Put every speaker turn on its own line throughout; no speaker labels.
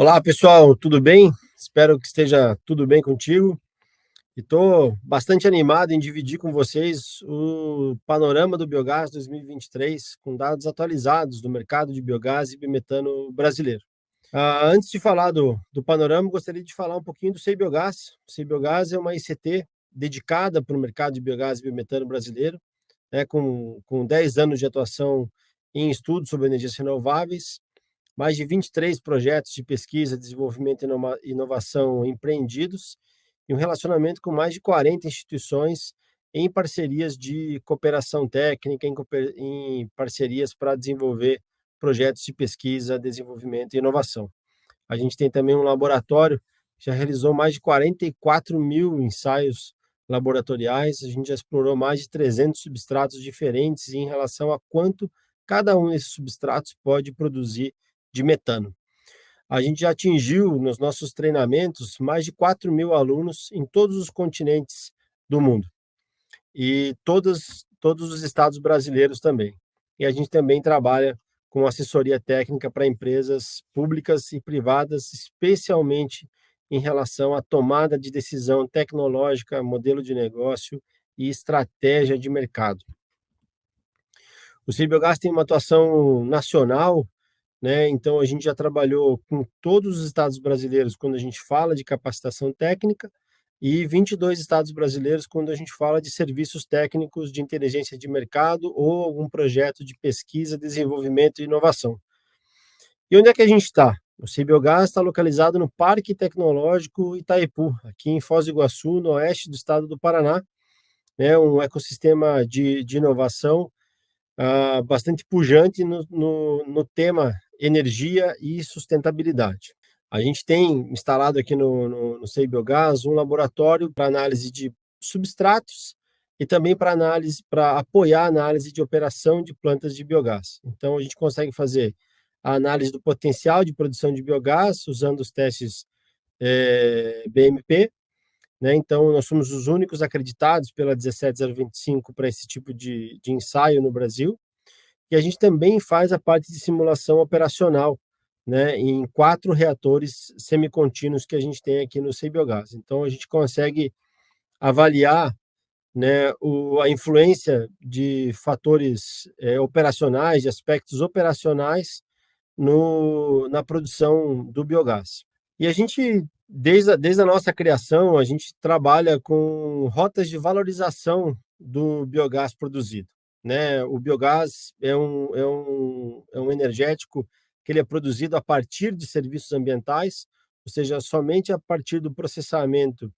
Olá, pessoal, tudo bem? Espero que esteja tudo bem contigo. E estou bastante animado em dividir com vocês o panorama do biogás 2023, com dados atualizados do mercado de biogás e biometano brasileiro. Antes de falar do panorama, gostaria de falar um pouquinho do Sei Biogás. O Sei Biogás é uma ICT dedicada para o mercado de biogás e biometano brasileiro, né, com 10 anos de atuação em estudos sobre energias renováveis, mais de 23 projetos de pesquisa, desenvolvimento e inovação empreendidos e um relacionamento com mais de 40 instituições em parcerias de cooperação técnica, em parcerias para desenvolver projetos de pesquisa, desenvolvimento e inovação. A gente tem também um laboratório que já realizou mais de 44 mil ensaios laboratoriais, a gente já explorou mais de 300 substratos diferentes em relação a quanto cada um desses substratos pode produzir de metano. A gente já atingiu nos nossos treinamentos mais de 4 mil alunos em todos os continentes do mundo e todos os estados brasileiros também. E a gente também trabalha com assessoria técnica para empresas públicas e privadas, especialmente em relação à tomada de decisão tecnológica, modelo de negócio e estratégia de mercado. O Cibiogás tem uma atuação nacional, né? Então a gente já trabalhou com todos os estados brasileiros quando a gente fala de capacitação técnica e 22 estados brasileiros quando a gente fala de serviços técnicos de inteligência de mercado ou algum projeto de pesquisa, desenvolvimento e inovação. E onde é que a gente está? O Cibiogás está localizado no Parque Tecnológico Itaipu, aqui em Foz do Iguaçu, no oeste do estado do Paraná, né? Um ecossistema de inovação bastante pujante no tema energia e sustentabilidade. A gente tem instalado aqui no Sei Biogás um laboratório para análise de substratos e também para apoiar a análise de operação de plantas de biogás. Então, a gente consegue fazer a análise do potencial de produção de biogás usando os testes BMP, né? Então, nós somos os únicos acreditados pela 17025 para esse tipo de ensaio no Brasil. E a gente também faz a parte de simulação operacional, né, em 4 reatores semicontínuos que a gente tem aqui no Cibiogás. Então, a gente consegue avaliar, né, a influência de fatores operacionais, de aspectos operacionais na produção do biogás. E a gente, desde a nossa criação, a gente trabalha com rotas de valorização do biogás produzido, né? O biogás é um energético que ele é produzido a partir de serviços ambientais, ou seja, somente a partir do processamento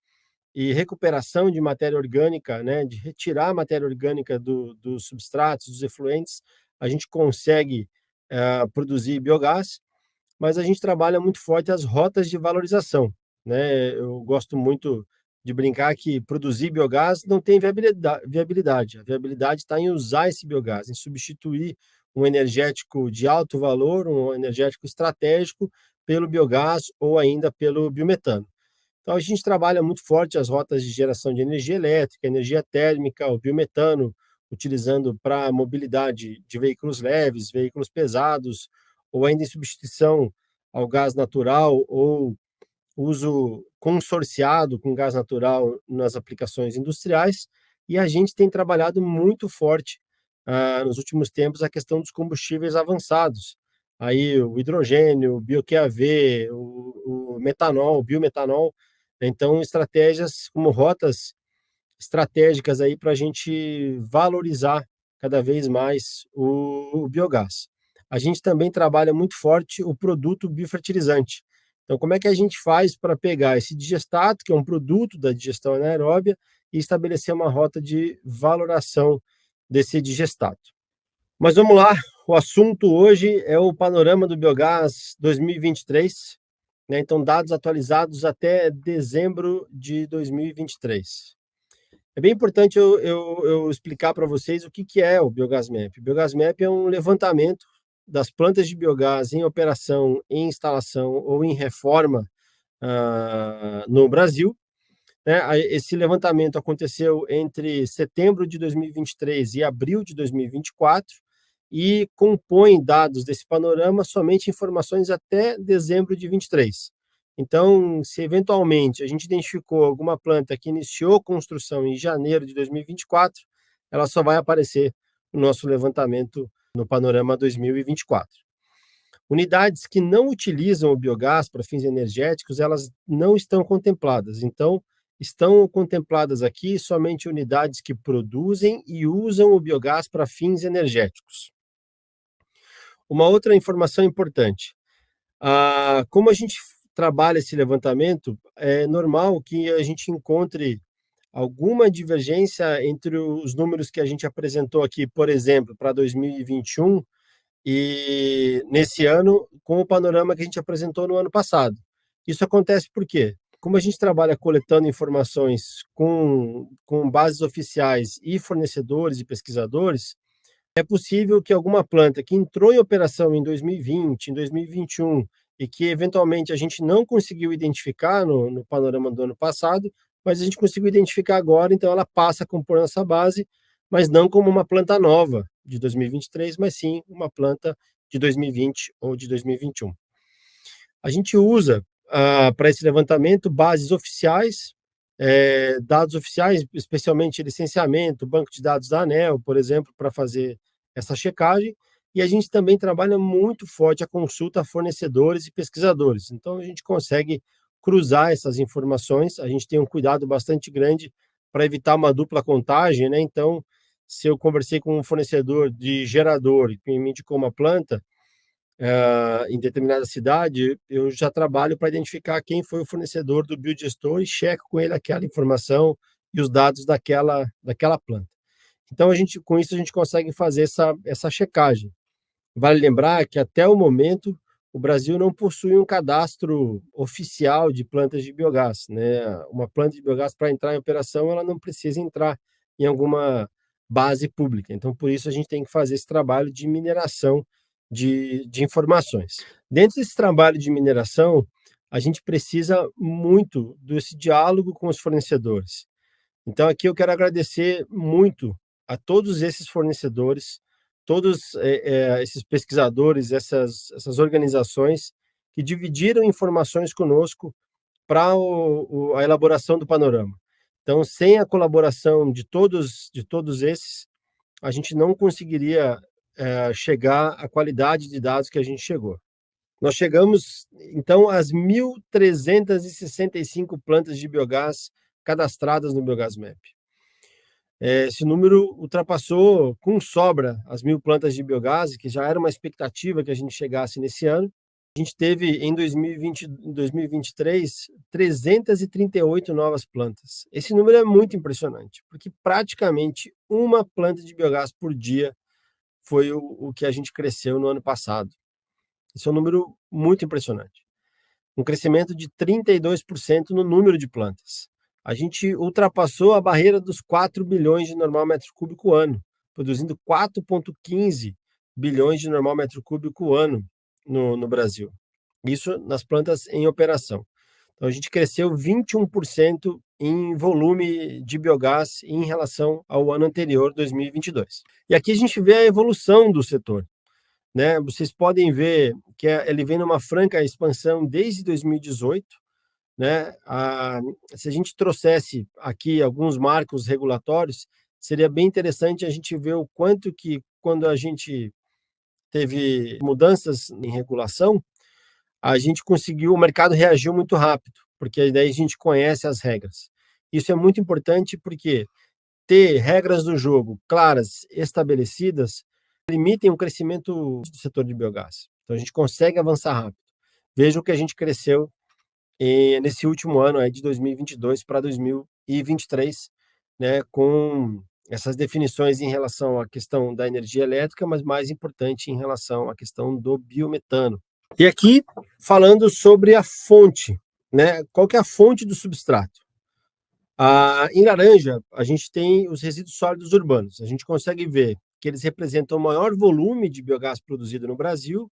e recuperação de matéria orgânica, né, de retirar a matéria orgânica dos substratos, dos efluentes, a gente consegue produzir biogás, mas a gente trabalha muito forte as rotas de valorização, né? Eu gosto muito de brincar que produzir biogás não tem viabilidade. A viabilidade está em usar esse biogás, em substituir um energético de alto valor, um energético estratégico, pelo biogás ou ainda pelo biometano. Então, a gente trabalha muito forte as rotas de geração de energia elétrica, energia térmica, o biometano, utilizando para mobilidade de veículos leves, veículos pesados, ou ainda em substituição ao gás natural ou uso consorciado com gás natural nas aplicações industriais. E a gente tem trabalhado muito forte nos últimos tempos a questão dos combustíveis avançados. Aí o hidrogênio, o bio-QAV, o metanol, o biometanol. Então, estratégias como rotas estratégicas aí para a gente valorizar cada vez mais o biogás. A gente também trabalha muito forte o produto biofertilizante. Então, como é que a gente faz para pegar esse digestato, que é um produto da digestão anaeróbia, e estabelecer uma rota de valoração desse digestato? Mas vamos lá, o assunto hoje é o panorama do biogás 2023, né? Então, dados atualizados até dezembro de 2023. É bem importante eu explicar para vocês o que é o Biogás Map. O Biogás Map é um levantamento das plantas de biogás em operação, em instalação ou em reforma no Brasil, né? Esse levantamento aconteceu entre setembro de 2023 e abril de 2024, e compõem dados desse panorama somente informações até dezembro de 23. Então, se eventualmente a gente identificou alguma planta que iniciou construção em janeiro de 2024, ela só vai aparecer no nosso levantamento no panorama 2024. Unidades que não utilizam o biogás para fins energéticos, elas não estão contempladas. Então, estão contempladas aqui somente unidades que produzem e usam o biogás para fins energéticos. Uma outra informação importante: como a gente trabalha esse levantamento, é normal que a gente encontre alguma divergência entre os números que a gente apresentou aqui, por exemplo, para 2021 e nesse ano, com o panorama que a gente apresentou no ano passado. Isso acontece por quê? Como a gente trabalha coletando informações com bases oficiais e fornecedores e pesquisadores, é possível que alguma planta que entrou em operação em 2020, em 2021, e que eventualmente a gente não conseguiu identificar no panorama do ano passado, mas a gente conseguiu identificar agora, então ela passa a compor nossa base, mas não como uma planta nova de 2023, mas sim uma planta de 2020 ou de 2021. A gente usa para esse levantamento bases oficiais, dados oficiais, especialmente licenciamento, banco de dados da ANEEL, por exemplo, para fazer essa checagem, e a gente também trabalha muito forte a consulta a fornecedores e pesquisadores. Então, a gente consegue cruzar essas informações, a gente tem um cuidado bastante grande para evitar uma dupla contagem, né? Então, se eu conversei com um fornecedor de gerador que me indicou uma planta, em determinada cidade, eu já trabalho para identificar quem foi o fornecedor do biodigestor e checo com ele aquela informação e os dados daquela planta. Então, com isso, a gente consegue fazer essa checagem. Vale lembrar que, até o momento, o Brasil não possui um cadastro oficial de plantas de biogás, né? Uma planta de biogás, para entrar em operação, ela não precisa entrar em alguma base pública. Então, por isso, a gente tem que fazer esse trabalho de mineração de informações. Dentro desse trabalho de mineração, a gente precisa muito desse diálogo com os fornecedores. Então, aqui eu quero agradecer muito a todos esses fornecedores, todos esses pesquisadores, essas organizações que dividiram informações conosco para a elaboração do panorama. Então, sem a colaboração de todos esses, a gente não conseguiria chegar à qualidade de dados que a gente chegou. Nós chegamos, então, às 1.365 plantas de biogás cadastradas no BiogasMap. Esse número ultrapassou com sobra as 1.000 plantas de biogás, que já era uma expectativa que a gente chegasse nesse ano. A gente teve, em 2023, 338 novas plantas. Esse número é muito impressionante, porque praticamente uma planta de biogás por dia foi o que a gente cresceu no ano passado. Esse é um número muito impressionante. Um crescimento de 32% no número de plantas. A gente ultrapassou a barreira dos 4 bilhões de normal metro cúbico ano, produzindo 4,15 bilhões de normal metro cúbico ano no Brasil. Isso nas plantas em operação. Então, a gente cresceu 21% em volume de biogás em relação ao ano anterior, 2022. E aqui a gente vê a evolução do setor, né? Vocês podem ver que ele vem numa franca expansão desde 2018, né? Se a gente trouxesse aqui alguns marcos regulatórios, seria bem interessante a gente ver o quanto que, quando a gente teve mudanças em regulação, a gente conseguiu, o mercado reagiu muito rápido, porque daí a gente conhece as regras. Isso é muito importante porque ter regras do jogo claras, estabelecidas, limitem o crescimento do setor de biogás. Então, a gente consegue avançar rápido. Veja o que a gente cresceu nesse último ano aí, de 2022 para 2023, né, com essas definições em relação à questão da energia elétrica, mas mais importante em relação à questão do biometano. E aqui, falando sobre a fonte, né, qual que é a fonte do substrato? Em laranja, a gente tem os resíduos sólidos urbanos. A gente consegue ver que eles representam o maior volume de biogás produzido no Brasil,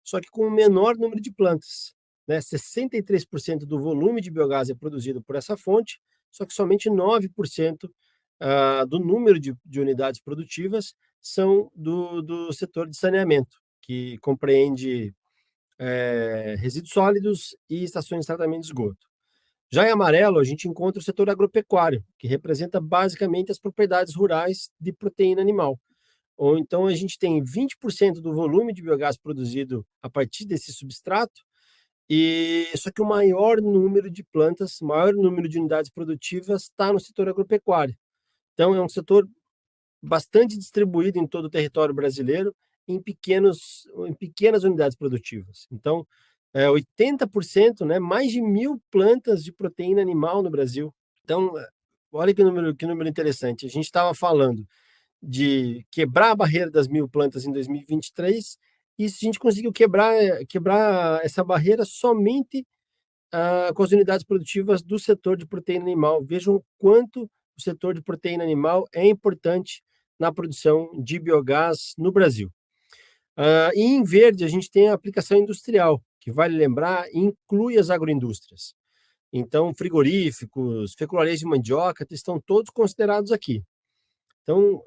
só que com o menor número de plantas, né? 63% do volume de biogás é produzido por essa fonte, só que somente 9% do número de unidades produtivas são do setor de saneamento, que compreende resíduos sólidos e estações de tratamento de esgoto. Já em amarelo, a gente encontra o setor agropecuário, que representa basicamente as propriedades rurais de proteína animal. Ou então a gente tem 20% do volume de biogás produzido a partir desse substrato, e só que o maior número de plantas, o maior número de unidades produtivas está no setor agropecuário. Então é um setor bastante distribuído em todo o território brasileiro em pequenas unidades produtivas. Então, 80%, né, mais de 1.000 plantas de proteína animal no Brasil. Então, olha que número interessante. A gente estava falando de quebrar a barreira das 1.000 plantas em 2023, e se a gente conseguiu quebrar essa barreira somente com as unidades produtivas do setor de proteína animal. Vejam o quanto o setor de proteína animal é importante na produção de biogás no Brasil. E em verde, a gente tem a aplicação industrial, que vale lembrar, inclui as agroindústrias. Então, frigoríficos, fecularias de mandioca estão todos considerados aqui. Então,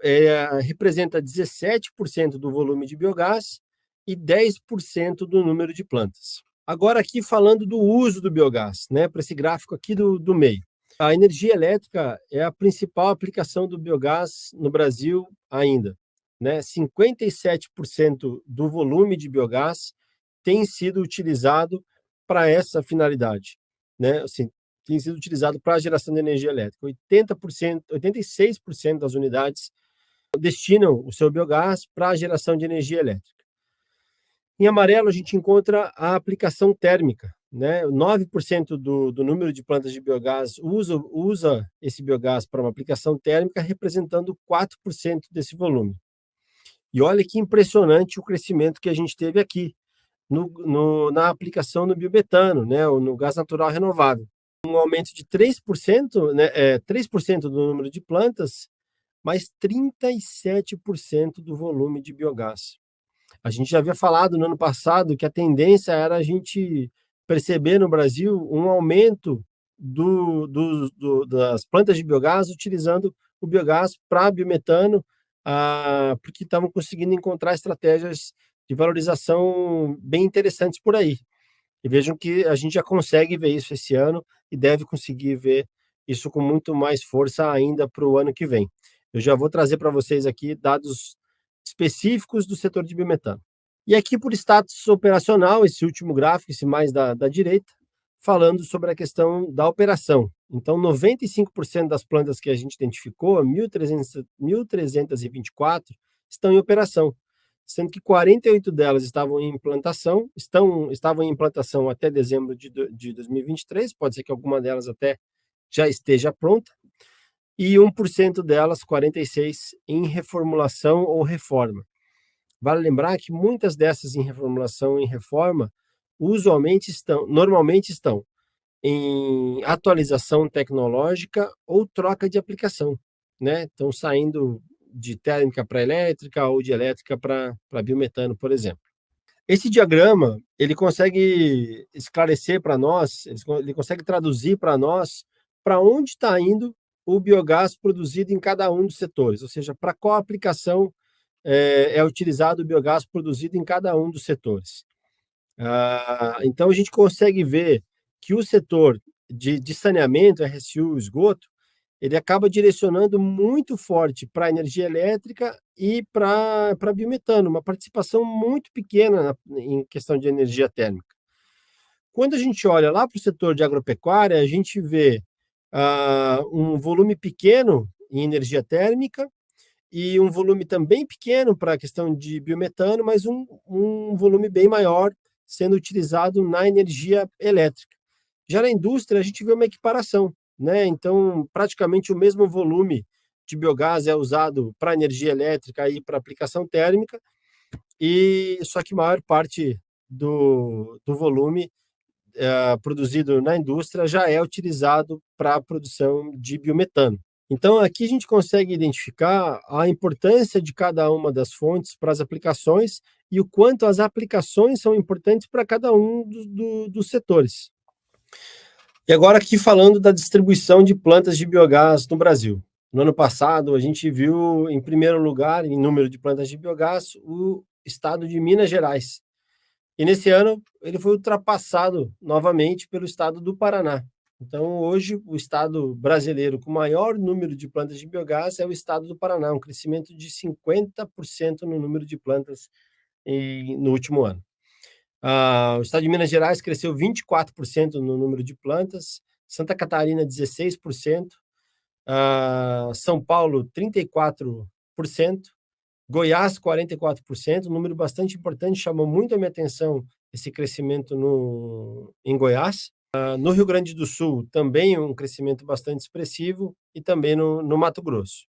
representa 17% do volume de biogás e 10% do número de plantas. Agora, aqui falando do uso do biogás, né, para esse gráfico aqui do meio. A energia elétrica é a principal aplicação do biogás no Brasil ainda. Né? 57% do volume de biogás tem sido utilizado para essa finalidade. Né? Assim, tem sido utilizado para a geração de energia elétrica. 86% das unidades destinam o seu biogás para a geração de energia elétrica. Em amarelo, a gente encontra a aplicação térmica. Né? 9% do número de plantas de biogás usa esse biogás para uma aplicação térmica, representando 4% desse volume. E olha que impressionante o crescimento que a gente teve aqui na aplicação no biometano, né? Ou no gás natural renovável. Um aumento de 3%, né? 3% do número de plantas, mas 37% do volume de biogás. A gente já havia falado no ano passado que a tendência era a gente perceber no Brasil um aumento das plantas de biogás utilizando o biogás para biometano, porque estavam conseguindo encontrar estratégias de valorização bem interessantes por aí. E vejam que a gente já consegue ver isso esse ano e deve conseguir ver isso com muito mais força ainda para o ano que vem. Eu já vou trazer para vocês aqui dados específicos do setor de biometano. E aqui por status operacional, esse último gráfico, esse mais da direita, falando sobre a questão da operação. Então, 95% das plantas que a gente identificou, 1.324, estão em operação, sendo que 48 delas estavam em implantação, estavam em implantação até dezembro de 2023, pode ser que alguma delas até já esteja pronta, e 1% delas, 46, em reformulação ou reforma. Vale lembrar que muitas dessas em reformulação e reforma normalmente estão em atualização tecnológica ou troca de aplicação, né? Estão saindo de térmica para elétrica ou de elétrica para biometano, por exemplo. Esse diagrama, ele consegue esclarecer para nós, ele consegue traduzir para nós para onde está indo o biogás produzido em cada um dos setores, ou seja, para qual aplicação é utilizado o biogás produzido em cada um dos setores. Então, a gente consegue ver que o setor de saneamento, RSU, esgoto, ele acaba direcionando muito forte para a energia elétrica e para biometano, uma participação muito pequena em questão de energia térmica. Quando a gente olha lá para o setor de agropecuária, a gente vê um volume pequeno em energia térmica e um volume também pequeno para a questão de biometano, mas um volume bem maior sendo utilizado na energia elétrica. Já na indústria, a gente vê uma equiparação, né? Então, praticamente o mesmo volume de biogás é usado para energia elétrica e para aplicação térmica, e só que a maior parte do volume produzido na indústria já é utilizado para a produção de biometano. Então, aqui a gente consegue identificar a importância de cada uma das fontes para as aplicações e o quanto as aplicações são importantes para cada um dos setores. E agora aqui falando da distribuição de plantas de biogás no Brasil. No ano passado, a gente viu, em primeiro lugar, em número de plantas de biogás, o estado de Minas Gerais. E nesse ano, ele foi ultrapassado novamente pelo estado do Paraná. Então, hoje, o estado brasileiro com maior número de plantas de biogás é o estado do Paraná, um crescimento de 50% no número de plantas no último ano. O estado de Minas Gerais cresceu 24% no número de plantas, Santa Catarina 16%, São Paulo 34%, Goiás 44%, um número bastante importante, chamou muito a minha atenção esse crescimento em Goiás. No Rio Grande do Sul também um crescimento bastante expressivo e também no Mato Grosso.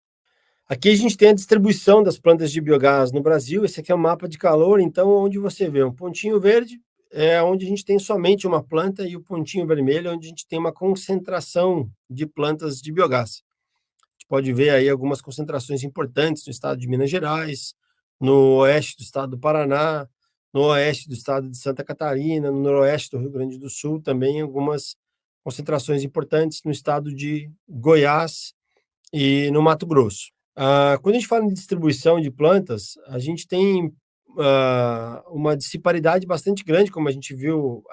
Aqui a gente tem a distribuição das plantas de biogás no Brasil. Esse aqui é um mapa de calor, então onde você vê um pontinho verde é onde a gente tem somente uma planta e o pontinho vermelho é onde a gente tem uma concentração de plantas de biogás. A gente pode ver aí algumas concentrações importantes no estado de Minas Gerais, no oeste do estado do Paraná, no oeste do estado de Santa Catarina, no noroeste do Rio Grande do Sul, também algumas concentrações importantes no estado de Goiás e no Mato Grosso. Quando a gente fala em distribuição de plantas, a gente tem uma disparidade bastante grande, como a gente viu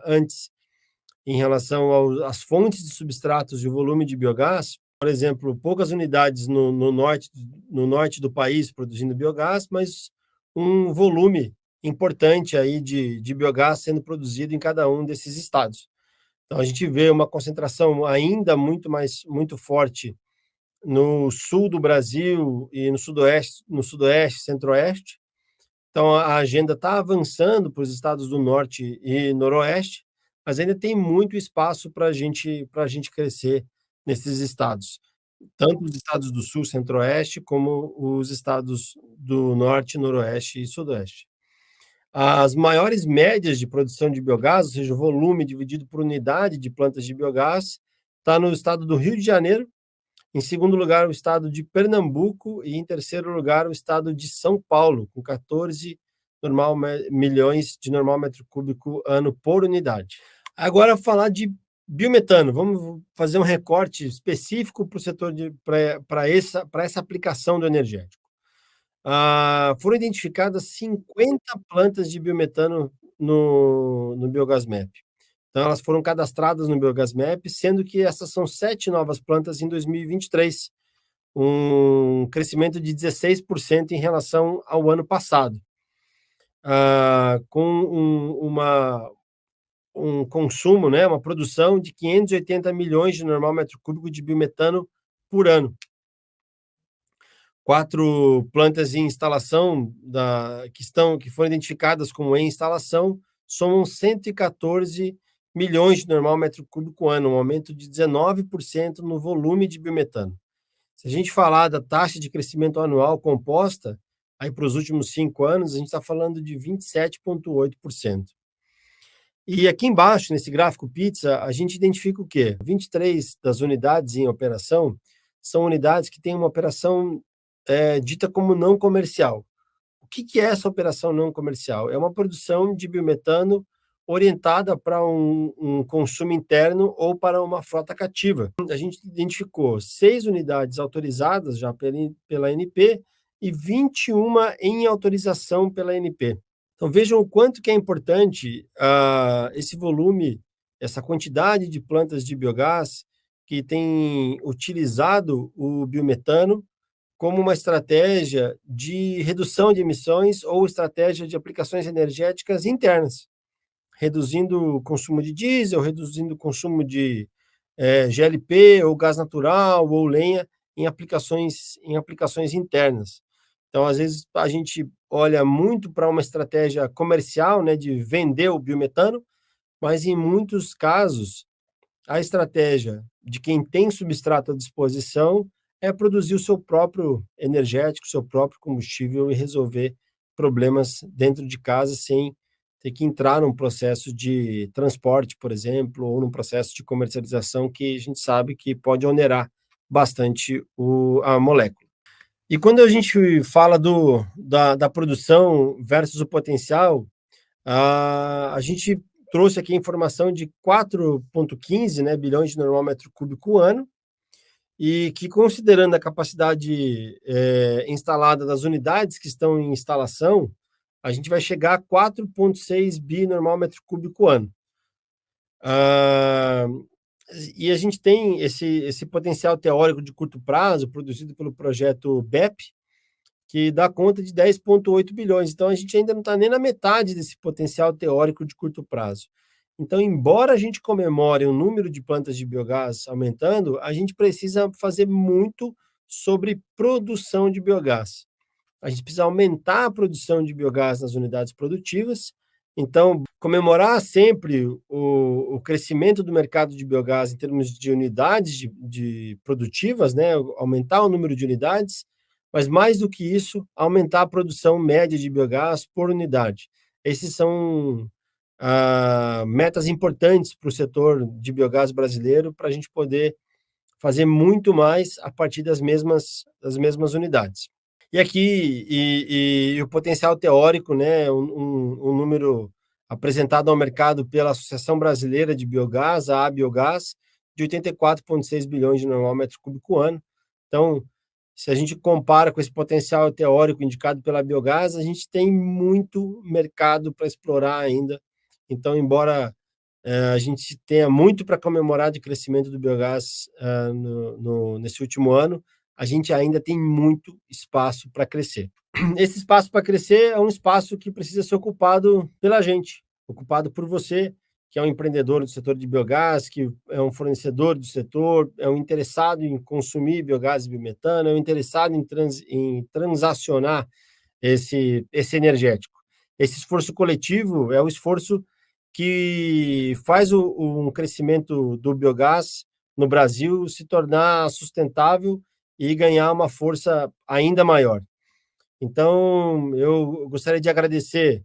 antes, em relação às fontes de substratos e o volume de biogás. Por exemplo, poucas unidades no norte do país produzindo biogás, mas um volume importante aí de biogás sendo produzido em cada um desses estados. Então, a gente vê uma concentração ainda muito forte no sul do Brasil e no sudoeste, centro-oeste. Então, a agenda está avançando para os estados do norte e noroeste, mas ainda tem muito espaço para a gente crescer nesses estados, tanto os estados do sul, centro-oeste, como os estados do norte, noroeste e sudoeste. As maiores médias de produção de biogás, ou seja, o volume dividido por unidade de plantas de biogás, está no estado do Rio de Janeiro. Em segundo lugar, o estado de Pernambuco e em terceiro lugar, o estado de São Paulo, com 14 milhões de normal metro cúbico ano por unidade. Agora, falar de biometano. Vamos fazer um recorte específico para o setor para essa aplicação do energético. Foram identificadas 50 plantas de biometano no Biogás Map. Então, elas foram cadastradas no Biogas Map, sendo que essas são 7 novas plantas em 2023, um crescimento de 16% em relação ao ano passado, com um consumo, né, uma produção de 580 milhões de normal metro cúbico de biometano por ano. 4 plantas em instalação que foram identificadas como em instalação somam 114 milhões de normal metro cúbico ano, um aumento de 19% no volume de biometano. Se a gente falar da taxa de crescimento anual composta, aí para os últimos 5 anos, a gente está falando de 27,8%. E aqui embaixo, nesse gráfico pizza, a gente identifica o quê? 23 das unidades em operação são unidades que têm uma operação dita como não comercial. O que é essa operação não comercial? É uma produção de biometano orientada para um consumo interno ou para uma frota cativa. A gente identificou 6 unidades autorizadas já pela ANP e 21 em autorização pela ANP. Então, vejam o quanto que é importante esse volume, essa quantidade de plantas de biogás que tem utilizado o biometano como uma estratégia de redução de emissões ou estratégia de aplicações energéticas internas, reduzindo o consumo de diesel, reduzindo o consumo de GLP ou gás natural ou lenha em aplicações internas. Então, às vezes, a gente olha muito para uma estratégia comercial, né, de vender o biometano, mas em muitos casos, a estratégia de quem tem substrato à disposição é produzir o seu próprio energético, seu próprio combustível e resolver problemas dentro de casa sem ter que entrar num processo de transporte, por exemplo, ou num processo de comercialização que a gente sabe que pode onerar bastante a molécula. E quando a gente fala da produção versus o potencial, a gente trouxe aqui a informação de 4,15, né, bilhões de normal metro cúbico ano, e que, considerando a capacidade instalada das unidades que estão em instalação, a gente vai chegar a 4,6 bi normal metro cúbico ano. Ah, e a gente tem esse potencial teórico de curto prazo, produzido pelo projeto BEP, que dá conta de 10,8 bilhões. Então, a gente ainda não está nem na metade desse potencial teórico de curto prazo. Então, embora a gente comemore o número de plantas de biogás aumentando, a gente precisa fazer muito sobre produção de biogás. A gente precisa aumentar a produção de biogás nas unidades produtivas. Então, comemorar sempre o crescimento do mercado de biogás em termos de unidades de produtivas, né? Aumentar o número de unidades, mas mais do que isso, aumentar a produção média de biogás por unidade. Esses são metas importantes para o setor de biogás brasileiro, para a gente poder fazer muito mais a partir das mesmas unidades. E aqui, o potencial teórico, né, um número apresentado ao mercado pela Associação Brasileira de Biogás, a Abiogás, de 84,6 bilhões de normal metro cúbico ano. Então, se a gente compara com esse potencial teórico indicado pela Biogás, a gente tem muito mercado para explorar ainda. Então, embora a gente tenha muito para comemorar de crescimento do biogás nesse último ano, a gente ainda tem muito espaço para crescer. Esse espaço para crescer é um espaço que precisa ser ocupado pela gente, ocupado por você, que é um empreendedor do setor de biogás, que é um fornecedor do setor, é um interessado em consumir biogás e biometano, é um interessado em transacionar esse energético. Esse esforço coletivo é o esforço que faz um crescimento do biogás no Brasil se tornar sustentável e ganhar uma força ainda maior. Então, eu gostaria de agradecer,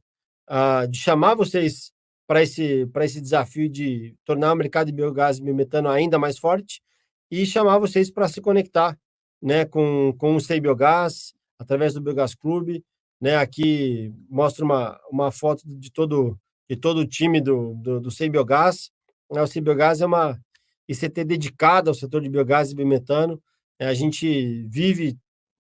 de chamar vocês para esse desafio de tornar o mercado de biogás e biometano ainda mais forte e chamar vocês para se conectar, né, com o Sei Biogás, através do Biogás Clube, né? Aqui mostra uma foto de todo o time do Sei Biogás. O Sei Biogás é uma ICT dedicada ao setor de biogás e biometano. A gente vive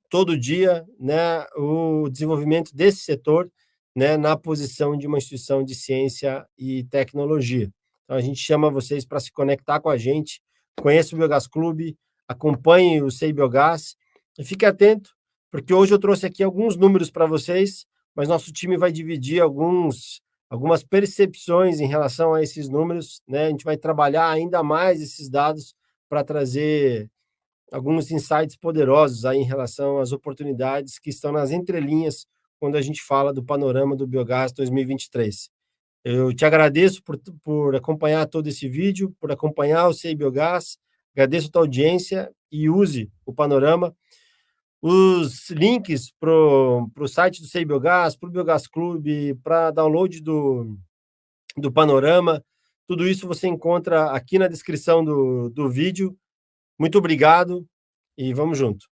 todo dia, né, o desenvolvimento desse setor, né, na posição de uma instituição de ciência e tecnologia. Então, a gente chama vocês para se conectar com a gente, conheça o Biogás Clube, acompanhe o Sei Biogás e fique atento, porque hoje eu trouxe aqui alguns números para vocês, mas nosso time vai dividir algumas percepções em relação a esses números, né? A gente vai trabalhar ainda mais esses dados para trazer alguns insights poderosos aí em relação às oportunidades que estão nas entrelinhas quando a gente fala do panorama do Biogás 2023. Eu te agradeço por acompanhar todo esse vídeo, por acompanhar o Sei Biogás, agradeço a tua audiência e use o panorama. Os links para o site do Sei Biogás, para o Biogás Clube, para download do panorama, tudo isso você encontra aqui na descrição do vídeo. Muito obrigado e vamos junto.